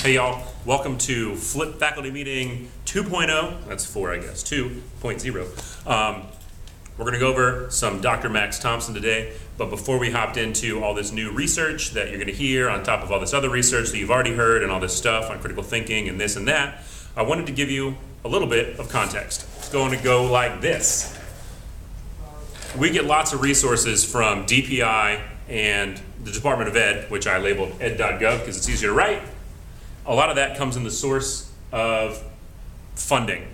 Hey y'all, welcome to Flip Faculty Meeting 2.0, that's 4 I guess, 2.0. We're going to go over some Dr. Max Thompson today, but before we hopped into all this new research that you're going to hear on top of all this other research that you've already heard and all this stuff on critical thinking and this and that, I wanted to give you a little bit of context. It's going to go like this. We get lots of resources from DPI and the Department of Ed, which I labeled ed.gov because it's easier to write. A lot of that comes in the source of funding.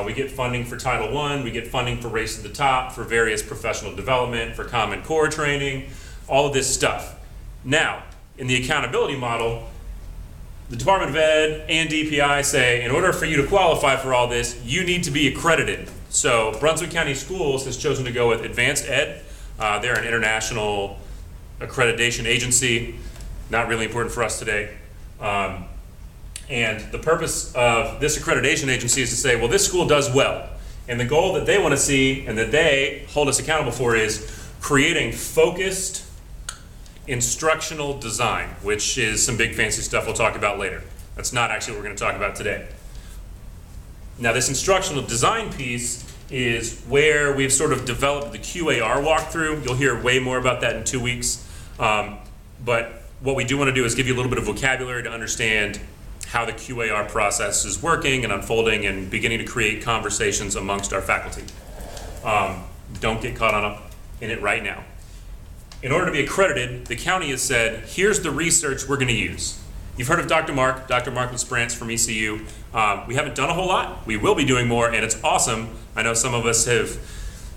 We get funding for Title I, we get funding for Race to the Top, for various professional development, for Common Core training, all of this stuff. Now, in the accountability model, the Department of Ed and DPI say, in order for you to qualify for all this, you need to be accredited. So Brunswick County Schools has chosen to go with Advanced Ed. They're an international accreditation agency, not really important for us today. And the purpose of this accreditation agency is to say, well, this school does well. And the goal that they want to see and that they hold us accountable for is creating focused instructional design, which is some big fancy stuff we'll talk about later. That's not actually what we're going to talk about today. Now, this instructional design piece is where we've sort of developed the QAR walkthrough. You'll hear way more about that in 2 weeks. But what we do want to do is give you a little bit of vocabulary to understand how the QAR process is working and unfolding and beginning to create conversations amongst our faculty. Don't get caught up in it right now. In order to be accredited, the county has said, here's the research we're going to use. You've heard of Dr. Mark Sprantz from ECU. We haven't done a whole lot. We will be doing more, and it's awesome. I know some of us have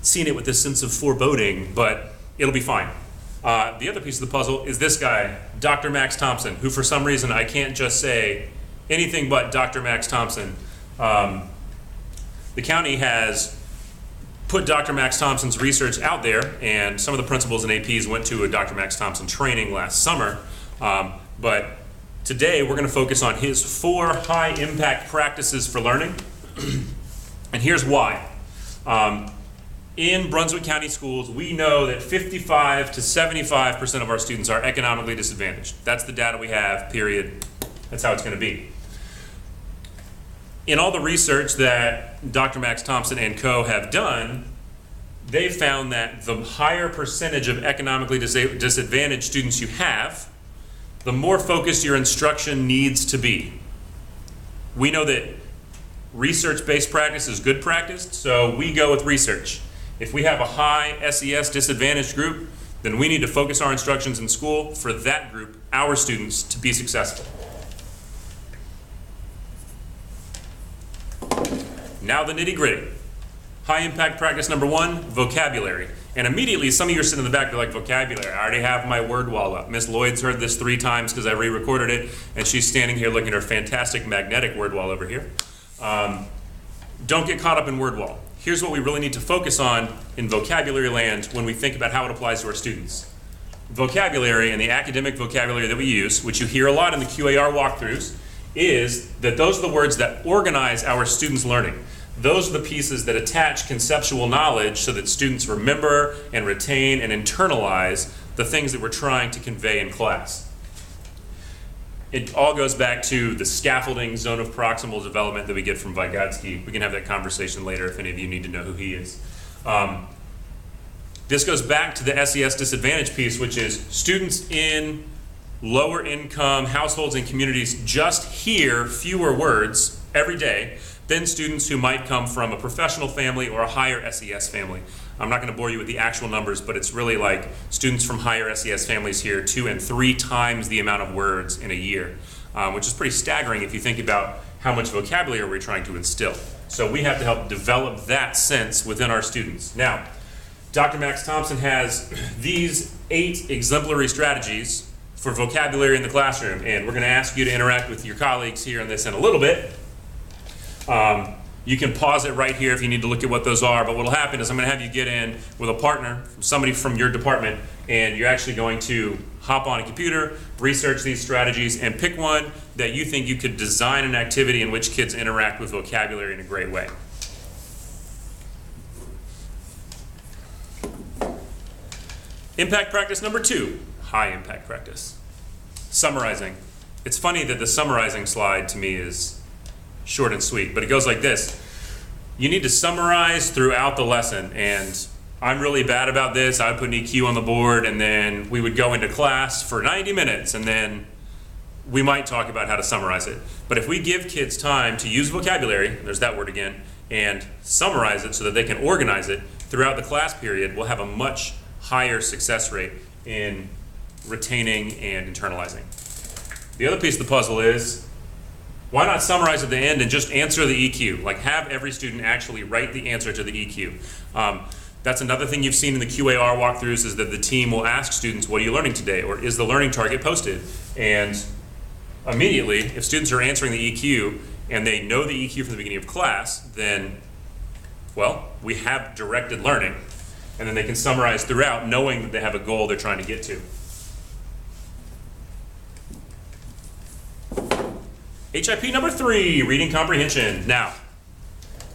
seen it with this sense of foreboding, but it'll be fine. The other piece of the puzzle is this guy, Dr. Max Thompson, who for some reason I can't just say anything but Dr. Max Thompson. The county has put Dr. Max Thompson's research out there, and some of the principals and APs went to a Dr. Max Thompson training last summer. But today we're going to focus on his 4 high-impact practices for learning. And here's why. In Brunswick County schools, we know that 55 to 75% of our students are economically disadvantaged. That's the data we have, period. That's how it's going to be. In all the research that Dr. Max Thompson and co. have done, they've found that the higher percentage of economically disadvantaged students you have, the more focused your instruction needs to be. We know that research-based practice is good practice, so we go with research. If we have a high SES disadvantaged group, then we need to focus our instructions in school for that group, our students, to be successful. Now the nitty-gritty. High impact practice number 1, vocabulary. And immediately some of you are sitting in the back, they're like, vocabulary, I already have my word wall up. Miss Lloyd's heard this 3 times because I re-recorded it, and she's standing here looking at her fantastic magnetic word wall over here. Don't get caught up in word wall. Here's what we really need to focus on in vocabulary land when we think about how it applies to our students. Vocabulary and the academic vocabulary that we use, which you hear a lot in the QAR walkthroughs, is that those are the words that organize our students' learning. Those are the pieces that attach conceptual knowledge so that students remember and retain and internalize the things that we're trying to convey in class. It all goes back to the scaffolding zone of proximal development that we get from Vygotsky. We can have that conversation later if any of you need to know who he is. This goes back to the SES disadvantage piece, which is students in lower income households and communities just hear fewer words every day than students who might come from a professional family or a higher SES family. I'm not going to bore you with the actual numbers, but it's really like students from higher SES families hear 2 and 3 times the amount of words in a year, which is pretty staggering if you think about how much vocabulary we're trying to instill. So we have to help develop that sense within our students. Now, Dr. Max Thompson has these 8 exemplary strategies for vocabulary in the classroom, and we're going to ask you to interact with your colleagues here on this in a little bit. You can pause it right here if you need to look at what those are, but what will happen is I'm going to have you get in with a partner, somebody from your department, and you're actually going to hop on a computer, research these strategies, and pick one that you think you could design an activity in which kids interact with vocabulary in a great way. Impact practice number 2, high impact practice. Summarizing. It's funny that the summarizing slide to me is short and sweet, but it goes like this. You need to summarize throughout the lesson, and I'm really bad about this. I would put an EQ on the board, and then we would go into class for 90 minutes, and then we might talk about how to summarize it. But if we give kids time to use vocabulary, there's that word again, and summarize it so that they can organize it throughout the class period, we'll have a much higher success rate in retaining and internalizing. The other piece of the puzzle is, why not summarize at the end and just answer the EQ? Like, have every student actually write the answer to the EQ. That's another thing you've seen in the QAR walkthroughs, is that the team will ask students, what are you learning today? Or is the learning target posted? And immediately, if students are answering the EQ and they know the EQ from the beginning of class, then, well, we have directed learning. And then they can summarize throughout, knowing that they have a goal they're trying to get to. HIP number 3, reading comprehension. Now,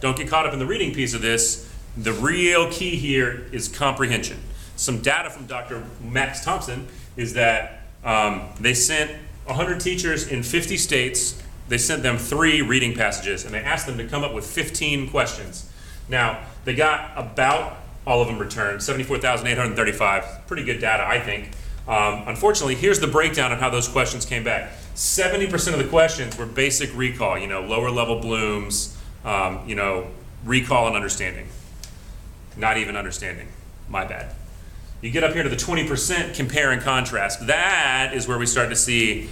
don't get caught up in the reading piece of this. The real key here is comprehension. Some data from Dr. Max Thompson is that they sent 100 teachers in 50 states. They sent them 3 reading passages, and they asked them to come up with 15 questions. Now, they got about all of them returned, 74,835. Pretty good data, I think. Unfortunately, here's the breakdown of how those questions came back. 70% of the questions were basic recall, lower level Blooms, recall and understanding. Not even understanding, my bad. You get up here to the 20% compare and contrast. That is where we start to see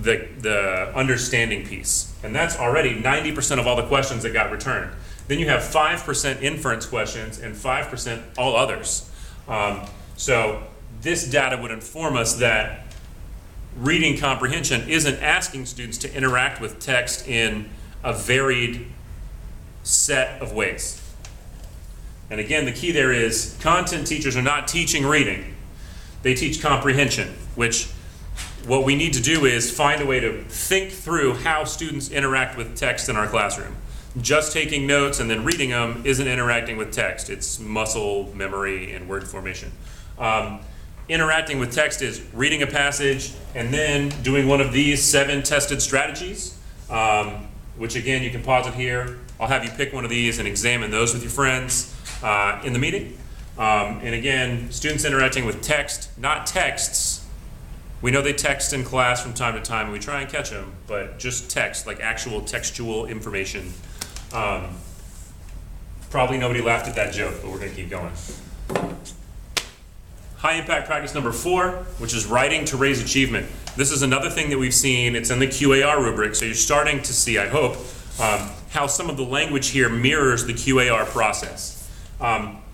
the understanding piece. And that's already 90% of all the questions that got returned. Then you have 5% inference questions and 5% all others. So this data would inform us that reading comprehension isn't asking students to interact with text in a varied set of ways. And again, the key there is content teachers are not teaching reading. They teach comprehension, which what we need to do is find a way to think through how students interact with text in our classroom. Just taking notes and then reading them isn't interacting with text. It's muscle memory and word formation. Interacting with text is reading a passage and then doing one of these 7 tested strategies, which again, you can pause it here. I'll have you pick one of these and examine those with your friends in the meeting. And again, students interacting with text, not texts. We know they text in class from time to time, and we try and catch them, but just text, like actual textual information. Probably nobody laughed at that joke, but we're going to keep going. High impact practice number 4, which is writing to raise achievement. This is another thing that we've seen. It's in the QAR rubric, so you're starting to see, I hope, how some of the language here mirrors the QAR process.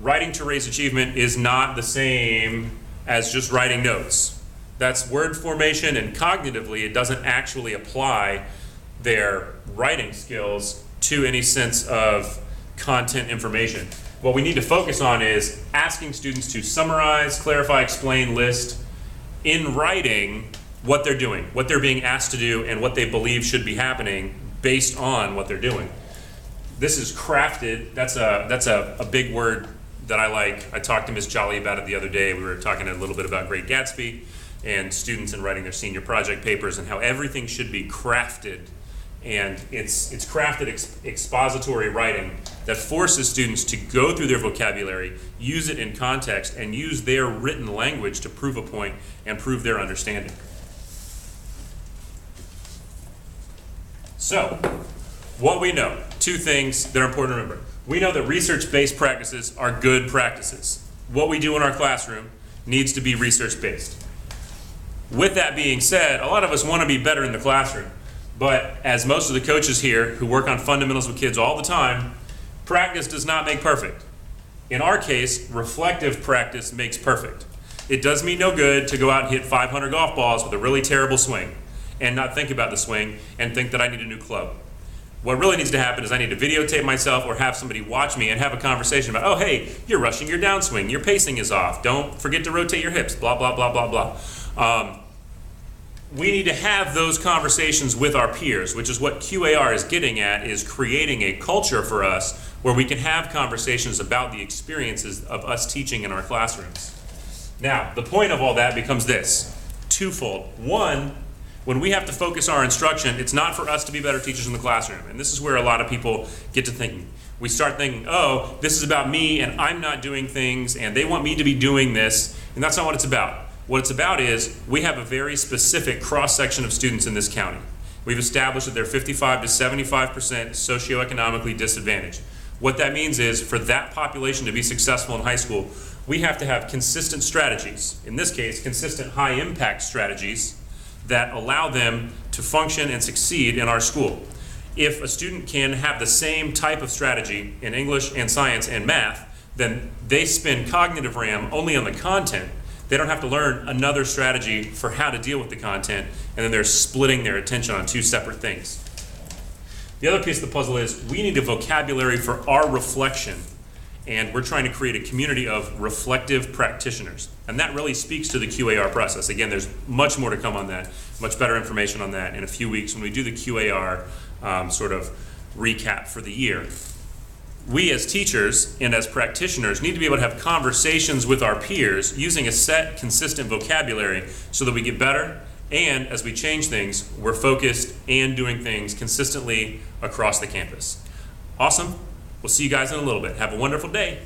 Writing to raise achievement is not the same as just writing notes. That's word formation, and cognitively it doesn't actually apply their writing skills to any sense of content information. What we need to focus on is asking students to summarize, clarify, explain, list in writing what they're doing, what they're being asked to do, and what they believe should be happening based on what they're doing. This is crafted. That's a big word that I like. I talked to Ms. Jolly about it the other day. We were talking a little bit about Great Gatsby and students and writing their senior project papers and how everything should be crafted. And it's crafted expository writing that forces students to go through their vocabulary, use it in context, and use their written language to prove a point and prove their understanding. So, what we know, 2 things that are important to remember. We know that research-based practices are good practices. What we do in our classroom needs to be research-based. With that being said, a lot of us want to be better in the classroom. But as most of the coaches here who work on fundamentals with kids all the time, practice does not make perfect. In our case, reflective practice makes perfect. It does me no good to go out and hit 500 golf balls with a really terrible swing and not think about the swing and think that I need a new club. What really needs to happen is I need to videotape myself or have somebody watch me and have a conversation about, oh, hey, you're rushing your downswing, your pacing is off, don't forget to rotate your hips, blah, blah, blah, blah, blah. We need to have those conversations with our peers, which is what QAR is getting at, is creating a culture for us where we can have conversations about the experiences of us teaching in our classrooms. Now, the point of all that becomes this, twofold. One, When we have to focus our instruction, it's not for us to be better teachers in the classroom. And this is where a lot of people get to thinking. We start thinking, oh, this is about me and I'm not doing things and they want me to be doing this. And that's not what it's about. What it's about is we have a very specific cross-section of students in this county. We've established that they're 55 to 75% socioeconomically disadvantaged. What that means is for that population to be successful in high school, we have to have consistent strategies. In this case, consistent high-impact strategies that allow them to function and succeed in our school. If a student can have the same type of strategy in English and science and math, then they spend cognitive RAM only on the content. They don't have to learn another strategy for how to deal with the content, and then they're splitting their attention on two separate things. The other piece of the puzzle is we need a vocabulary for our reflection, and we're trying to create a community of reflective practitioners. And that really speaks to the QAR process. Again, there's much more to come on that, much better information on that in a few weeks when we do the QAR sort of recap for the year. We as teachers and as practitioners need to be able to have conversations with our peers using a set, consistent vocabulary so that we get better, and as we change things, we're focused and doing things consistently across the campus. Awesome. We'll see you guys in a little bit. Have a wonderful day.